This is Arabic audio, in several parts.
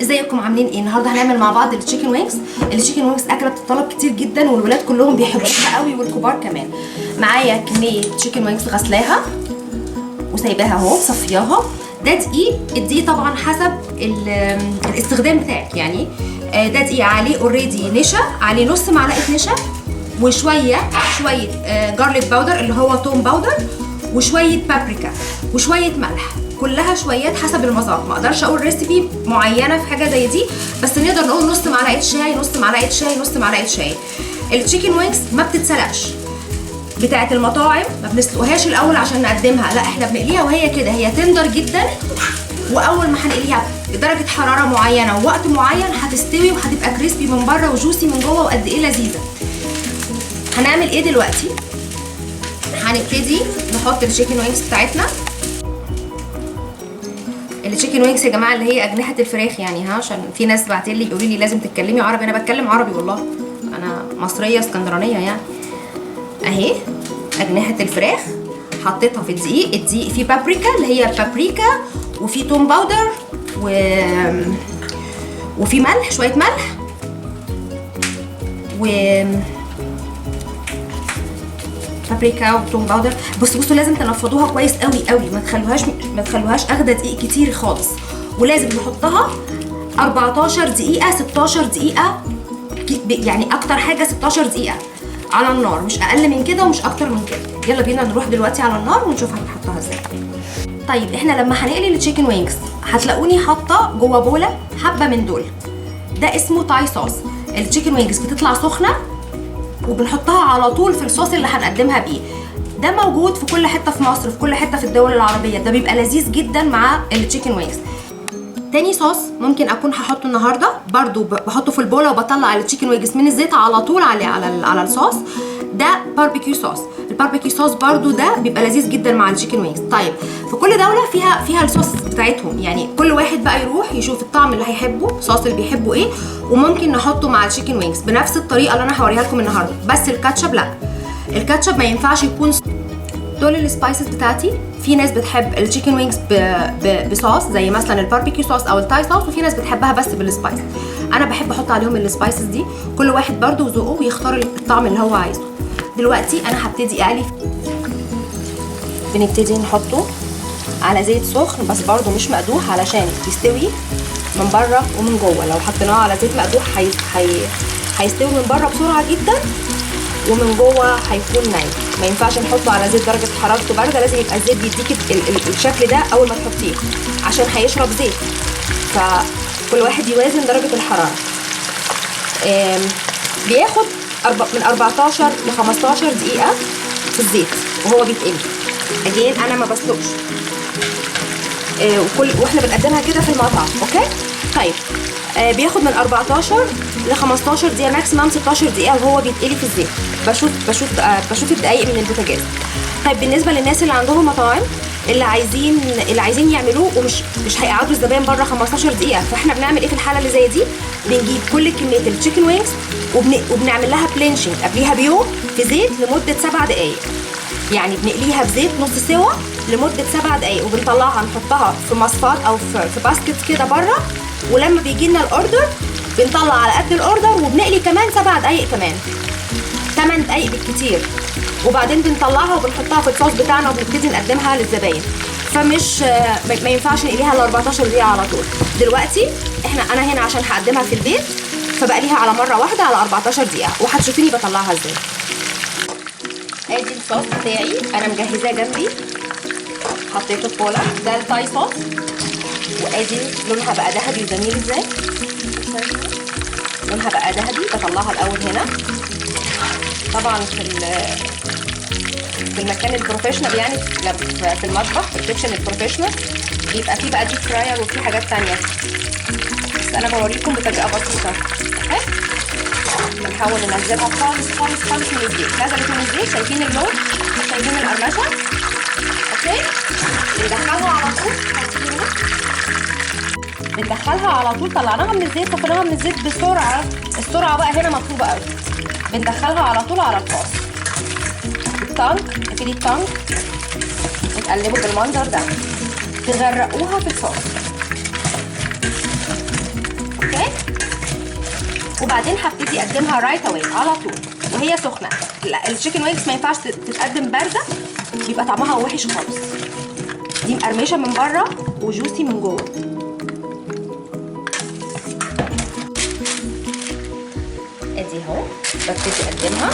ازيكم عاملين ايه؟ النهارده هنعمل مع بعض التشيكن وينجز. التشيكن وينجز اكله بتطلب كتير جدا والولاد كلهم بيحبوها قوي والكبار كمان. معايا كميه تشيكن وينجز غسلاها وسايباها اهو مصفياها. ده دقيق، الدقيق طبعا حسب الاستخدام بتاعك يعني. ده دقيق عليه اوريدي نشا، عليه نص معلقه نشا وشويه جارليك باودر اللي هو توم باودر وشويه بابريكا وشويه ملح، كلها شويات حسب المذاق. ما اقدرش اقول ريسيبي معينه في حاجه زي دي، بس نقدر نقول نص معلقه شاي نص معلقه شاي نص معلقه شاي. التشيكن وينجز ما بتتسلقش، بتاعه المطاعم ما بنسلقهاش الاول عشان نقدمها، لا احنا بنقليها وهي كده، هي تندر جدا. واول ما هنقليها بدرجه حراره معينه ووقت معين هتستوي وهتبقى كريسبي من بره وجوسي من جوه وقد ايه لذيذه. هنعمل ايه دلوقتي؟ هنبتدي نحط التشيكن وينجز بتاعتنا. التشيكن وينجز يا جماعه اللي هي اجنحه الفراخ يعني، عشان في ناس بعتلي يقولوا لي لازم تتكلمي عربي. انا بتكلم عربي والله، انا مصريه اسكندرانيه يعني. اهي اجنحه الفراخ حطيتها في الدقيق. الدقيق فيه بابريكا اللي هي بابريكا، وفيه توم باودر وفي ملح، شويه ملح بابريكا وتوم باودر. بصوا لازم تنفضوها كويس قوي قوي، ما تخلوهاش اخده دقيق كتير خالص. ولازم نحطها 14 دقيقه 16 دقيقه يعني، اكتر حاجه 16 دقيقه على النار، مش اقل من كده ومش اكتر من كده. يلا بينا نروح دلوقتي على النار ونشوف هنحطها ازاي. طيب احنا لما هنقلي التشيكن وينجز هتلاقوني حاطه جوه بوله حبه من دول، ده اسمه تاي صوص. التشيكن وينجز بتطلع سخنه وبنحطها على طول في الصوص اللي هنقدمها بيه. ده موجود في كل حته في مصر، في كل حته في الدول العربيه، ده بيبقى لذيذ جدا مع التشيكن وينجز. تاني صوص ممكن اكون هحطه النهارده برضو، بحطه في البوله وبطلع التشيكن وينجز من الزيت على طول على الصوص. ده باربيكيو صوص. الباربيكيو صوص برضو ده بيبقى لذيذ جدا مع التشيكن وينجز. طيب في كل دوله فيها الصوص بتاعتهم يعني، كل واحد بقى يروح يشوف الطعم اللي هيحبه، الصوص اللي بيحبه ايه، وممكن نحطه مع التشيكن وينجز بنفس الطريقه اللي انا هوريها لكم النهارده. بس الكاتشب لا، الكاتشب ما ينفعش يكون. دول السبايسز بتاعتي. في ناس بتحب التشيكن وينجز بصوص زي مثلا الباربيكيو صوص او التاي صوص، وفي ناس بتحبها بس بالسبايس. انا بحب احط عليهم السبايسز دي، كل واحد برضو وذوقه ويختار الطعم اللي هو عايزه. دلوقتي انا هبتدي اقلي. بنبتدي نحطه على زيت سخن بس برضو مش مقدوح علشان يستوي من بره ومن جوه. لو حطيناه على زيت مقدوح هيستوي من بره بسرعه جدا ومن جوه هيكون نايم. ما ينفعش نحطه على زيت درجه حرارته بارده، لازم يبقى الزيت بيديك الشكل ده اول ما تحطيه عشان هيشرب زيت. فكل واحد يوازن درجه الحراره. بياخد من 14 ل 15 دقيقه في الزيت وهو بيتقلي. اجين انا ما بسلقش، واحنا بنقدمها كده في المطعم. اوكي طيب بياخد من 14 ل 15 دقيقه ماكسيمم 16 دقيقه وهو بيتقلي في الزيت. بشوف الدقايق من البوتاجاز. طيب بالنسبه للناس اللي عندهم مطاعم اللي عايزين يعملوه ومش هيقعدوا الزباين بره 15 دقيقه، فاحنا بنعمل ايه في الحاله اللي زي دي؟ بنجيب كل كميه التشيكن وينجز وبنعمل لها بلينشنج قبليها بيوم في زيت لمده 7 دقائق. يعني بنقليها بزيت نص سوا لمده 7 دقائق وبنطلعها نحطها في مصفات او في باسكت كده بره. ولما بيجي لنا الاوردر بنطلع على قد الاوردر وبنقلي كمان 7 دقائق، كمان 8 دقائق بالكتير، وبعدين بنطلعها وبنحطها في الصوص بتاعنا وبنبتدي نقدمها للزباين. فمش ما ينفعش نقليها ل 14 دقيقه على طول. دلوقتي انا هنا عشان هقدمها في البيت فبقليها على مره واحده على 14 دقيقه، وهتشوفيني بطلعها ازاي. ادي الصوص بتاعي انا مجهزاه جنبي، حطيته في بوله. ده التاي صوص، وادي لونها بقى ذهبي وجميل ازاي. لونها بقى ذهبي. بطلعها الاول هنا طبعا في المكان البروفيشنال يعني، في المطبخ في الكيتشن البروفيشنال بيبقى فيه بقى ديب فراير وفي حاجات تانية، بس انا بوريكم بطريقه بسيطه. اوكي بنحاول ننزلها خالص من الزيت. نزلت من الزيت، شايفين اللون، شايفين القرمشه. اوكي ندخلها على طول، بندخلها على طول. طلعناها من الزيت، طفيناها من الزيت بسرعه. السرعه بقى هنا مطلوبه قوي. بندخلها على طول على الطاسه. نبتدي التانك وتقلبوا بالمنظر ده، تغرقوها في الصوص. وبعدين هبتدي اقدمها رايت اواي على طول وهي سخنه. التشيكن وينجز ما ينفعش تتقدم بارده، بيبقى طعمها وحش خالص. دي مقرمشه من بره وجوسي من جوه. ادي اهو ببتدي اقدمها.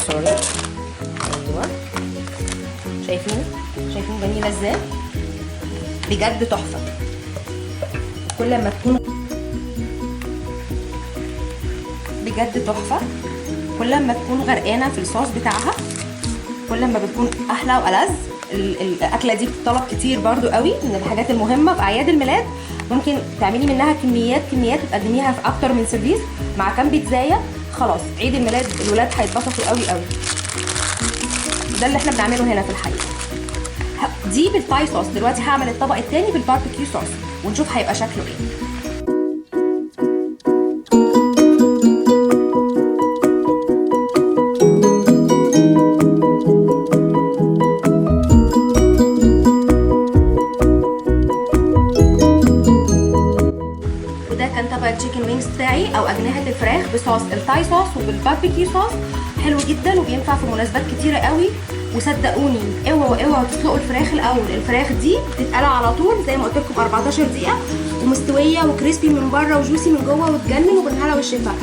سوري. ايوه شايفين جميله ازاي؟ بجد تحفه. كل ما تكون بجد تحفه، كل ما تكون غرقانه في الصوص بتاعها كل ما بتكون احلى والذ. الاكله دي بتطلب كتير برضو قوي، من الحاجات المهمه في اعياد الميلاد. ممكن تعملي منها كميات وتقدميها في اكتر من سيرفيس مع كام بيتزايه. خلاص عيد الميلاد الولاد هيتبسطوا قوي قوي. ده اللي احنا بنعمله هنا في الحقيقه. دي بالثاي صوص. دلوقتي هعمل الطبق الثاني بالباربيكيو صوص ونشوف هيبقى شكله ايه. طبق التشيكن وينجز بتاعي او اجنحه الفراخ بصوص الثاي صوص وبالباربيكيو صوص. حلو جدا وبينفع في مناسبات كتيره قوي. وصدقوني اوعوا تسلقوا الفراخ الاول. الفراخ دي بتتقلى على طول زي ما قلت لكم 14 دقيقه ومستويه وكريسبي من بره وجوسي من جوه وتجنن. وبالهنا والشفا.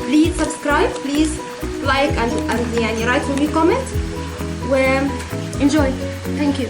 بليز سبسكرايب، بليز لايك اند يعني رايت فور مي كومنت و enjoy. ثانك يو.